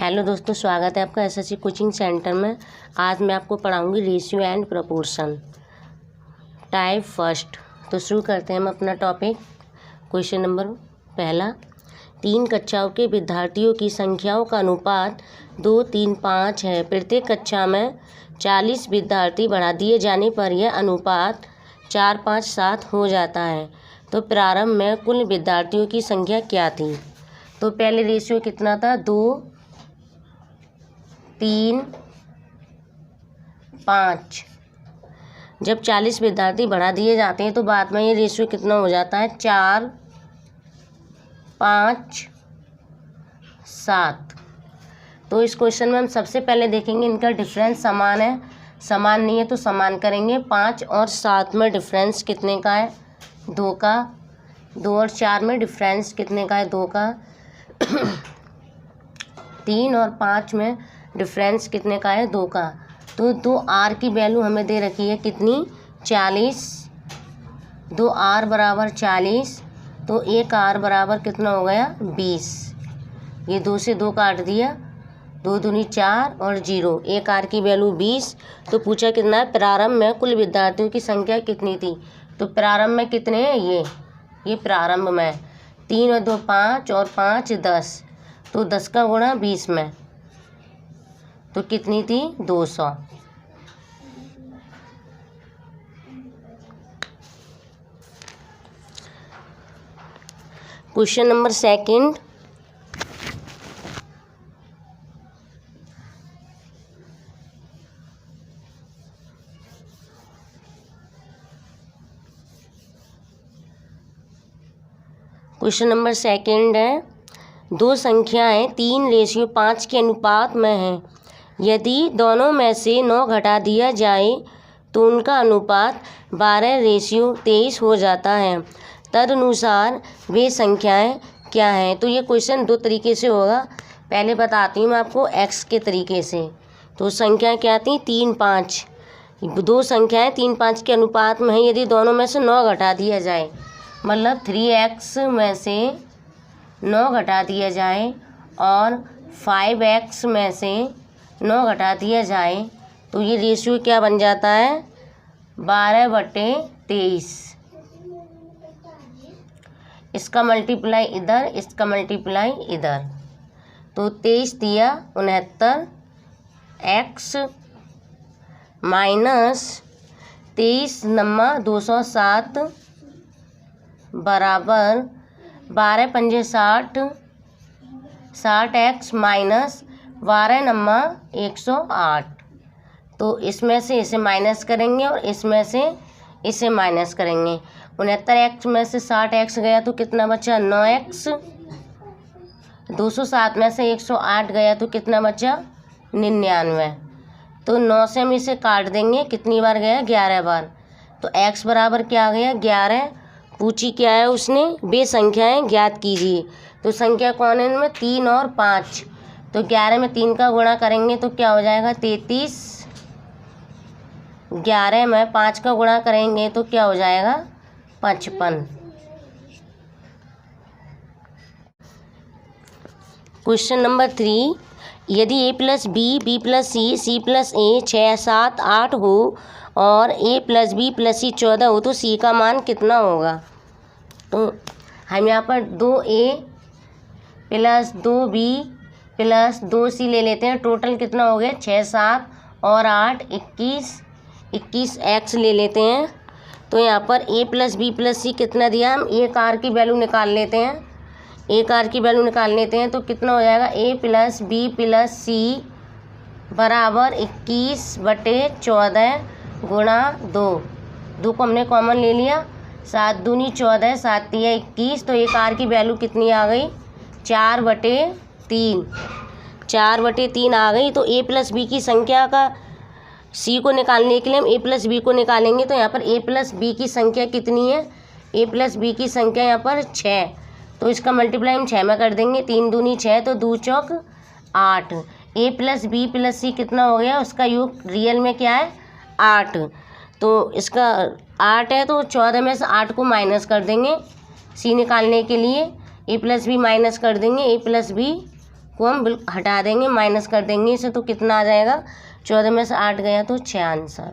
Hello दोस्तों, स्वागत है आपका एसएससी कोचिंग सेंटर में। आज मैं आपको पढ़ाऊंगी ratio and proportion type first. तो शुरू करते हैं हम अपना टॉपिक। क्वेश्चन नंबर पहला, 3 कक्षाओं के विद्यार्थियों की संख्याओं का अनुपात 2, 3, 5 है। प्रत्येक कक्षा में 40 विद्यार्थी बढ़ा दिए जाने पर यह अनुपात 4, 5, 7 हो जाता है। तो प्रारंभ में कुल विद्यार्थियों की संख्या क्या थी? तो पहले रेशियो कितना था? 2, 3, 5। जब 40 विद्यार्थी बढ़ा दिए जाते हैं तो बाद में ये रेशियो कितना हो जाता है? 4, 5, 7। तो इस क्वेश्चन में हम सबसे पहले देखेंगे इनका डिफरेंस समान है, समान नहीं है तो समान करेंगे। 5 और 7 में डिफरेंस कितने का है? 2 का। 2 और 4 में डिफरेंस कितने का है? 2 का। 3 और 5 में डिफरेंस कितने का है? 2 का। तो 2r की वैल्यू हमें दे रखी है कितनी? 40। 2r बराबर 40, तो 1r बराबर कितना हो गया? 20। ये 2 से 2 काट दिया, 2 दूनी 4 और 0, 1r की वैल्यू 20। तो पूछा कितना है? प्रारंभ में कुल विद्यार्थियों की संख्या कितनी थी? तो प्रारंभ में कितने हैं? ये प्रारंभ में 3 और 2 5 और 5 10, तो 10 का गुणा 20 में, तो कितनी थी? 200। क्वेश्चन नंबर सेकंड, है 2 संख्याएं 3:5 के अनुपात में हैं। यदि दोनों में से 9 घटा दिया जाए तो उनका अनुपात 12:23 हो जाता है। तदनुसार वे संख्याएं क्या हैं? तो ये क्वेश्चन 2 तरीके से होगा। पहले बताती हूँ मैं आपको x के तरीके से। तो संख्या क्या थी? 3, 5। 2 संख्याएं 3, 5 के अनुपात में हैं। यदि दोनों में से 9 घटा दिया जाए, मतलब 3x में से 9 घटा दिया जाए और 5x में से 9 घटा दिया जाए, तो ये रेशियो क्या बन जाता है? 12/23। इसका मल्टीप्लाई इधर, इसका मल्टीप्लाई इधर, तो 23 दिया 69, x माइनस 23 नम्मा 207 बराबर 12 पंजे 60, 60x माइनस 12 नम्मा 108। तो इसमें से इसे माइनस करेंगे और इसमें से इसे माइनस करेंगे। 69x में से 60x गया तो कितना बचा? 9x। 207 में से 108 गया तो कितना बचा? 99। तो 9 से हम इसे काट देंगे, कितनी बार गया? 11 बार। तो x बराबर क्या आ गया? 11। पूछी क्या है उसने? वे संख्याएं ज्ञात कीजिए। तो संख्या कौन है इनमें? 3 और 5। तो 11 में 3 का गुणा करेंगे तो क्या हो जाएगा? 33। 11 में 5 का गुणा करेंगे तो क्या हो जाएगा? 55। क्वेश्चन नंबर 3, यदि a + b, b + c, c + a 6, 7, 8 हो और a + b + c 14 हो तो c का मान कितना होगा? तो हम यहाँ पर 2a + 2b + 2c ले लेते हैं। टोटल कितना हो गया? 6, 7 और 8 21, 21x ले लेते हैं। तो यहाँ पर a + b + c कितना दिया? हम 1r की वैल्यू निकाल लेते हैं। 1r की वैल्यू निकाल लेते हैं तो कितना हो जाएगा? a + b + c बराबर 21/14 गुणा 2। 2 को हमने कॉमन ले लिया, 7 दूनी 14, 7 तिया 21। तो 1r की वैल्यू कितनी आ गई? 4/3। 4/3 आ गई। तो a + b की संख्या का c को निकालने के लिए हम a + b को निकालेंगे। तो यहाँ पर a + b की संख्या कितनी है? a + b की संख्या यहाँ पर 6। तो इसका मल्टीप्लाई हम 6 में कर देंगे। 3 दूनी 6, तो 2 चौक 8। a + b + c कितना हो गया? उसका योग रियल में क्या है? 8। तो इसका 8 है तो 14 में से 8 को माइनस कर देंगे c निकालने के लिए। a + b माइनस कर देंगे, a + b को हम हटा देंगे, माइनस कर देंगे इसे, तो कितना आ जाएगा, 14 में से 8 गया तो 6 answer.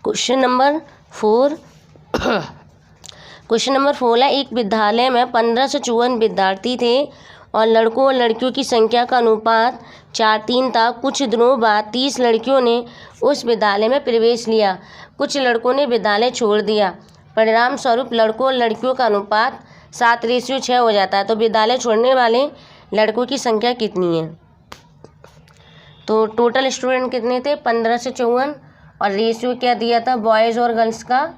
Question number 4 question number 4 है, एक विद्यालय में 15 से 54 विद्यार्थी थे और लड़कों और लड़कियों की संख्या का अनुपात 4:3 था। कुछ दिनों बाद 30 लड़कियों ने उस विद्यालय में प्रवेश लिया, कुछ लड़कों ने विद्यालय छोड़ दिया। परिणाम स्वरूप लड़कों और लड़कियों का अनुपात 7:6 हो जाता है। तो विद्यालय छोड़ने वाले लड़कों की संख्या कितनी है? तो टोटल स्टूडेंट कितने थे? 15 से 54, और रेशियो क्या दिया था बॉयज़ और गर्ल्स का?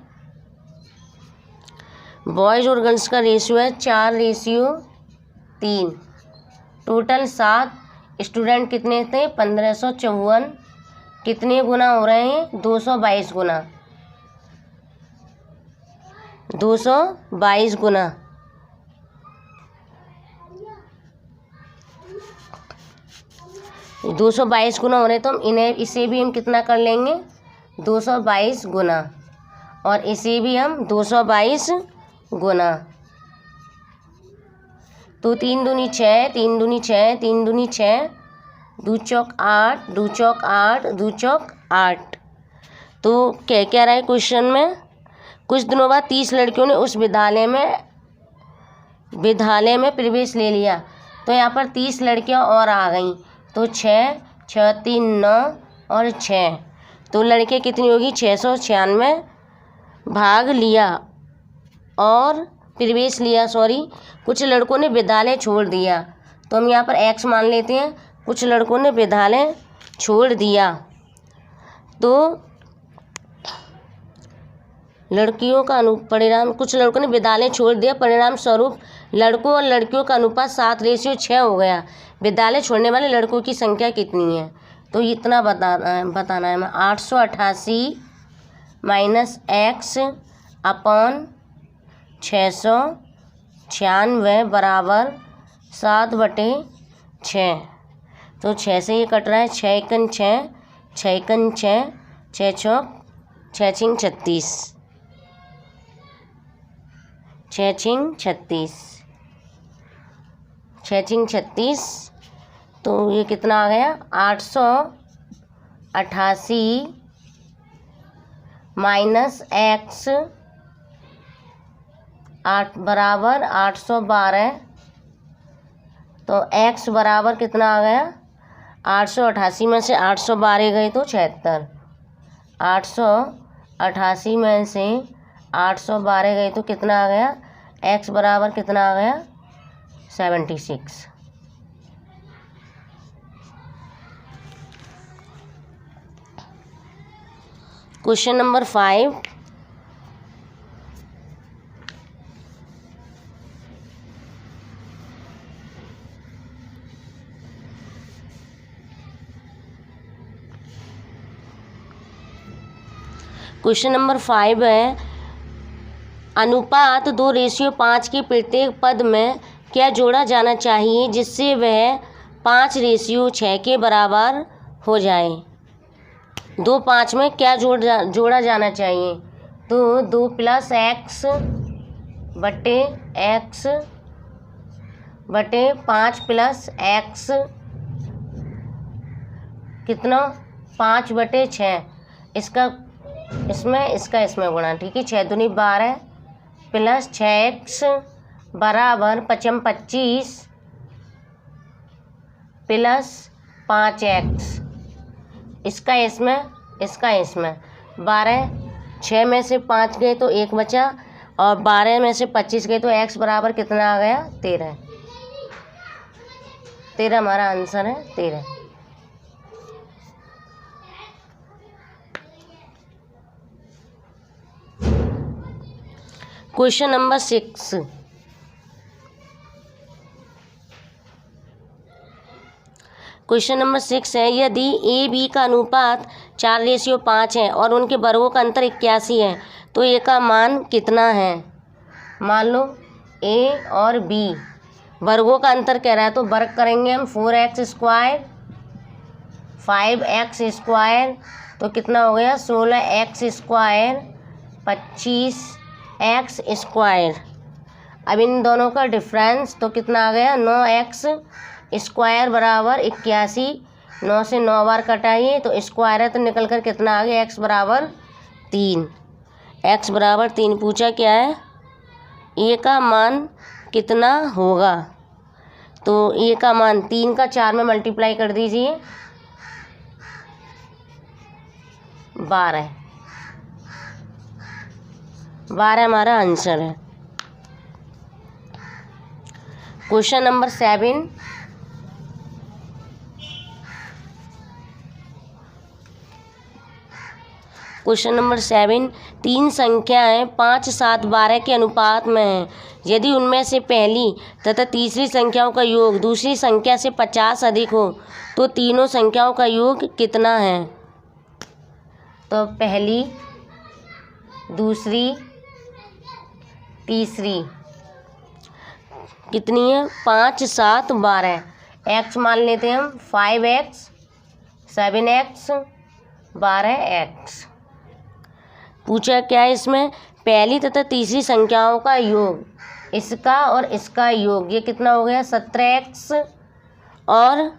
बॉयज़ और गर्ल्स का रेशियो है 4:3। टोटल 7 स्टूडेंट कितने थे? 1554। कितने गुना हो रहे हैं? 222 गुना, 222 गुना। दो 222 गुना हो रहे, तो हम इसे भी हम कितना कर लेंगे? 222 गुना, और इसे भी हम 222 गुना। तो 3 दूनी 6, 3 दूनी 6, 3 दूनी 6, 2 चौक 8, 2 चौक 8, 2 चौक 8। तो क्या रहा है क्वेश्चन में? कुछ दिनों बाद 30 लड़कियों ने उस विद्यालय में प्रवेश ले लिया। तो यहाँ पर 30 लड़कियाँ और आ गईं, तो 6, 6, 3, 9 और 6। तो लड़के कितनी होगी? 696 भाग लिया और प्रवेश लिया, कुछ लड़कों ने विद्यालय छोड़ दिया। तो हम यहाँ पर x मान लेते हैं, कुछ लड़कों ने विद्यालय छोड़ दिया। तो लड़कियों का परिणाम, कुछ लड़कों ने विद्यालय छोड़ दिया, परिणाम स्वरूप लड़कों और लड़कियों का अनुपात 7:6 हो गया। विद्यालय छोड़ने वाले लड़कों की संख्या कितनी है? तो इतना बताना है हमें। 888 माइनस x अपॉन 696 बराबर 7/6। तो 6 से ये कट रहा है, 6 एकन 6, 6 एकन 6, 6 चौक 6 छिंग 36, 6 छिंग 36, 6 छिंग 36। तो ये कितना आ गया? 888 माइनस x 8 बराबर 812। तो x बराबर कितना आ गया? 888 में से 812 गए तो 76। 888 में से 812 गए तो कितना आ गया? x बराबर कितना आ गया? 76। क्वेश्चन नंबर 5, क्वेश्चन नंबर 5 है, अनुपात 2:5 के प्रत्येक पद में क्या जोड़ा जाना चाहिए जिससे वह 5:6 के बराबर हो जाए? 2:5 में क्या जोड़ा जाना चाहिए? तो 2 + x बटे x बटे 5 + x कितना? 5/6। इसका इसमें गुणा, ठीक है। 6 दूनी 12 प्लस 6x बराबर 5 25 प्लस 5x। इसका इसमें 12, 6 में से 5 गए तो 1 बचा, और 12 में से 25 गए तो x बराबर कितना आ गया? 13। 13 हमारा आंसर है, 13। क्वेश्चन नंबर 6, क्वेश्चन नंबर 6 है, यदि ए बी का अनुपात 4:5 है और उनके वर्गों का अंतर 81 है तो ए का मान कितना है? मान लो ए और बी वर्गों का अंतर कह रहा है, तो वर्ग करेंगे हम 4x², 5x², तो कितना हो गया 16x², 25x²। अब इन दोनों का डिफरेंस तो कितना आ गया 9x² बराबर 81। 9 से 9 बार कटाइए तो स्क्वायर है, तो निकल कर कितना आ गया x बराबर 3। x बराबर 3 पूछा क्या है, ए का मान कितना होगा। तो ए का मान 3 का 4 में मल्टीप्लाई कर दीजिए 12 हमारा आंसर है। क्वेश्चन नंबर 7, क्वेश्चन नंबर 7, 3 संख्याएं 5, 7, 12 के अनुपात में हैं। यदि उनमें से पहली तथा तीसरी संख्याओं का योग दूसरी संख्या से 50 अधिक हो तो तीनों संख्याओं का योग कितना है। तो पहली, दूसरी, तीसरी कितनी है 5, 7, 12। एक्स मान लेते हैं हम 5x, 7x, 12x। पूछा क्या है इसमें, पहली तथा तीसरी संख्याओं का योग, इसका और इसका योग, ये कितना हो गया 17x, और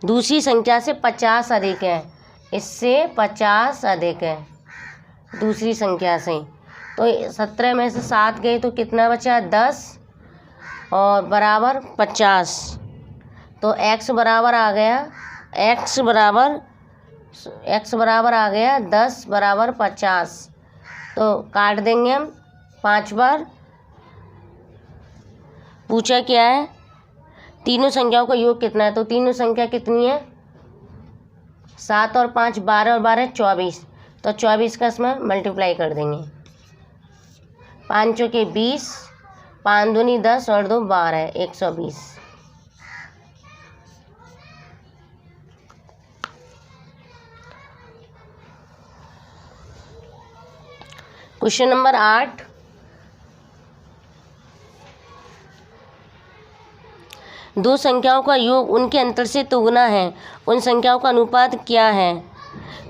दूसरी संख्या से 50 अधिक है, इससे 50 अधिक है दूसरी संख्या से। तो 17 में से 7 गए तो कितना बचा 10 और बराबर 50। तो x बराबर आ गया x बराबर आ गया 10 बराबर 50। तो काट देंगे हम 5 बार। पूछा क्या है, तीनों संख्याओं का योग कितना है। तो तीनों संख्या कितनी है 7 और 5, 12 और 12, 24। तो 24 का इसमें मल्टीप्लाई कर देंगे। 5 चौके 20, 5 दूनी 10 और 2 12, 120। क्वेश्चन नंबर 8, दो संख्याओं का योग उनके अंतर से दोगुना है, उन संख्याओं का अनुपात क्या है।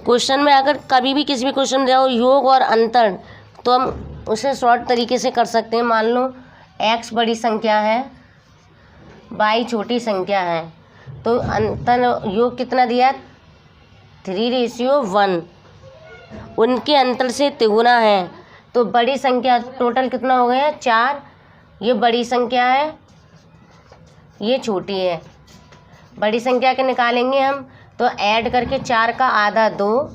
क्वेश्चन में अगर कभी भी किसी भी क्वेश्चन में जाओ योग और अंतर, तो हम उसे शॉर्ट तरीके से कर सकते हैं। मान लो x बड़ी संख्या है, y छोटी संख्या है, तो अंतर योग कितना दिया 3:1। उनके अंतर से तिगुना है, तो बड़ी संख्या टोटल कितना हो गया 4। ये बड़ी संख्या है, ये छोटी है। बड़ी संख्या के निकालेंगे हम तो ऐड करके 4 का आधा 2,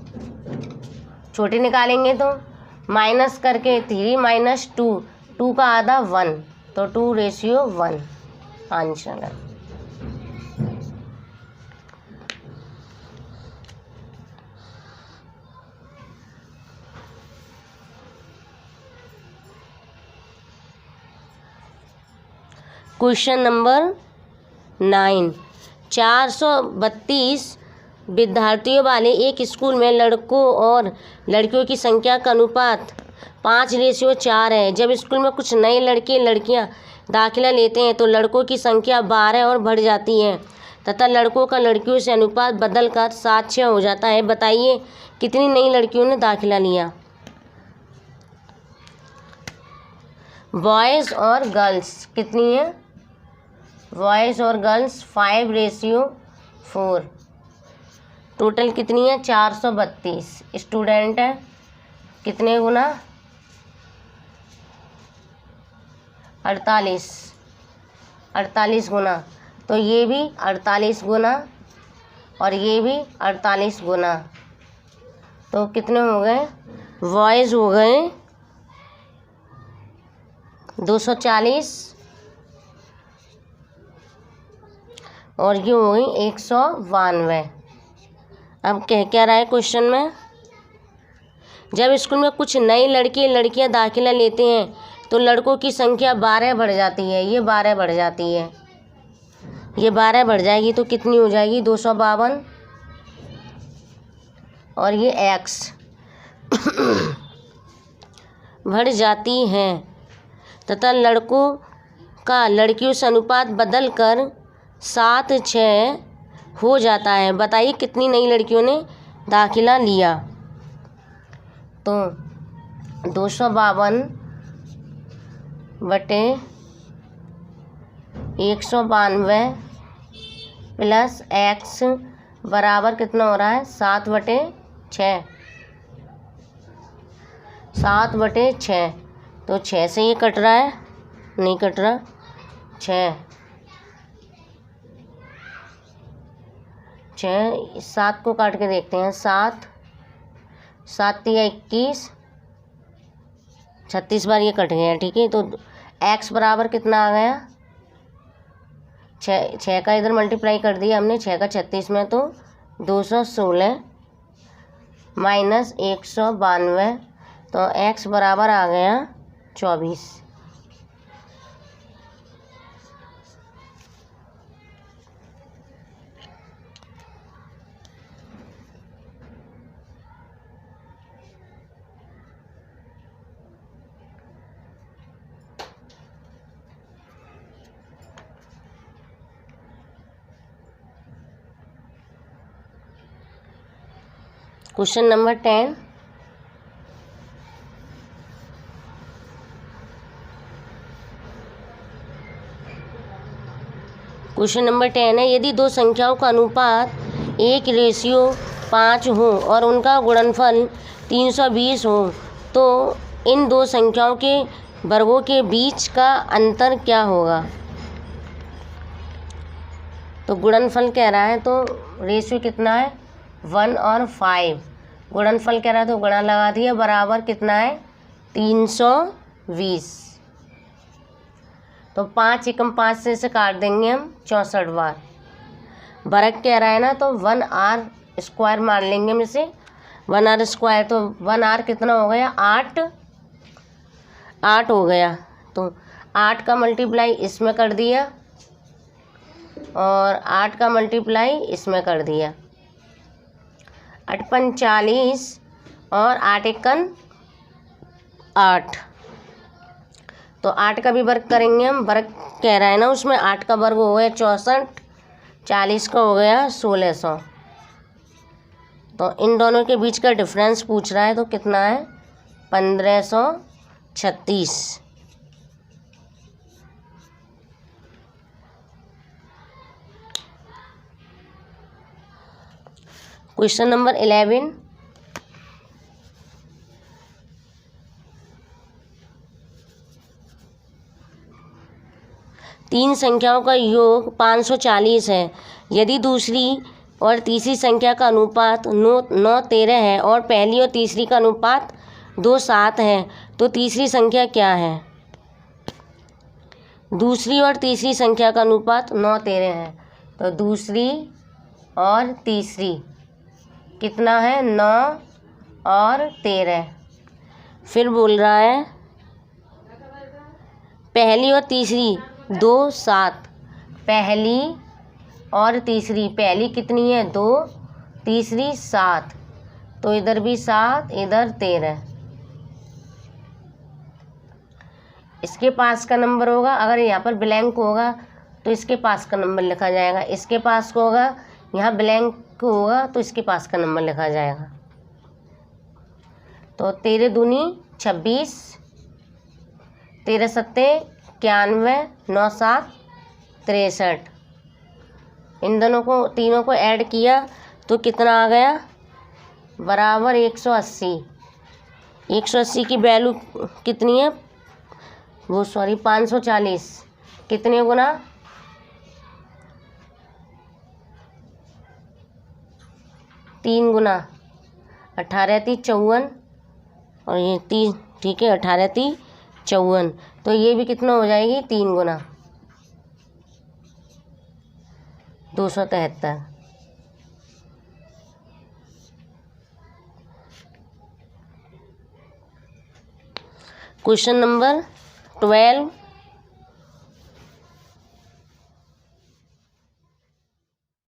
छोटी निकालेंगे तो माइनस करके 3 माइनस 2, 2 का आधा 1, तो 2:1 आंसर है। क्वेश्चन नंबर 9, 432 विद्यार्थियों वाले एक स्कूल में लड़कों और लड़कियों की संख्या का अनुपात 5:4 है। जब स्कूल में कुछ नए लड़के लड़कियां दाखिला लेते हैं तो लड़कों की संख्या 12 और बढ़ जाती है तथा लड़कों का लड़कियों से अनुपात बदल कर 7:6 हो जाता है। बताइए कितनी नई लड़कियों ने दाखिला लिया। बॉयज़ और गर्ल्स कितनी है, बॉयज़ और गर्ल्स 5:4। टोटल कितनी है 432 स्टूडेंट है। कितने गुना 48 गुना, तो ये भी 48 गुना और ये भी 48 गुना। तो कितने हो गए, बॉयज़ हो गए 240 और ये हो गई 192। अब कह क्या रहा है क्वेश्चन में, जब स्कूल में कुछ नए लड़के लड़कियां दाखिला लेते हैं तो लड़कों की संख्या 12 बढ़ जाती है। ये 12 बढ़ जाती है, ये 12 बढ़ जाएगी तो कितनी हो जाएगी 252 और ये x बढ़ जाती है तथा लड़कों का लड़कियों से अनुपात बदल कर 7:6 हो जाता है, बताइए कितनी नई लड़कियों ने दाखिला लिया। तो 252 बटे 192 प्लस x बराबर कितना हो रहा है 7/6। 7/6 तो 6 से ये कट रहा है, नहीं कट रहा, 6 7 को काट के देखते हैं। 7 7 या 21, 36 बार ये कट गया, ठीक है। तो x बराबर कितना आ गया 6 का इधर मल्टीप्लाई कर दिया हमने, 6 का 36 में, तो 216 माइनस 192, तो x बराबर आ गया 24। Question number 10। क्वेश्चन नंबर 10 है, यदि दो संख्याओं का अनुपात 1:5 हो और उनका गुणनफल 320 हो तो इन दो संख्याओं के वर्गों के बीच का अंतर क्या होगा। तो गुणनफल कह रहा है तो रेशियो कितना है 1 और 5, गुणनफल कह रहा है तो गुणा लगा दिया, बराबर कितना है 320। तो 5 एकम 5 से इसे काट देंगे हम 64 बार। वर्ग कह रहा है ना, तो 1r² मान लेंगे हम इसे, 1r², तो 1r कितना हो गया 8 हो गया। तो 8 का मल्टीप्लाई इसमें कर दिया और 8 का मल्टीप्लाई इसमें कर दिया, 8×5 = 40 और 8×1 = 8। तो 8 का भी वर्ग करेंगे हम, वर्ग कह रहा है ना उसमें, 8 का वर्ग हो गया 64, 40 का हो गया 1600। तो इन दोनों के बीच का डिफरेंस पूछ रहा है, तो कितना है 1536। Question number 11। तीन संख्याओं का योग 540 है। यदि दूसरी और तीसरी संख्या का अनुपात 9:13 है और पहली और तीसरी का अनुपात 2:7 है तो तीसरी संख्या क्या है। दूसरी और तीसरी संख्या का अनुपात 9:13 है, तो दूसरी और तीसरी कितना है 9 और 13। फिर बोल रहा है पहली और तीसरी 2:7, पहली और तीसरी, पहली कितनी है 2, तीसरी 7, तो इधर भी 7 इधर 13। इसके पास का नंबर होगा, अगर यहाँ पर ब्लैंक होगा तो इसके पास का नंबर लिखा जाएगा, इसके पास को होगा यहाँ ब्लैंक होगा तो इसके पास का नंबर लिखा जाएगा। तो 13 दूनी 26, 13 सत्ते 91, 9 7 63। इन दोनों को तीनों को ऐड किया तो कितना आ गया बराबर 180। 180 की वैल्यू कितनी है, वो सॉरी 540, कितने गुना 3 गुना, 18×3 = 54 और ये 3, ठीक है 18×3 = 54, तो ये भी कितना हो जाएगी 3 गुना 273। Question number 12।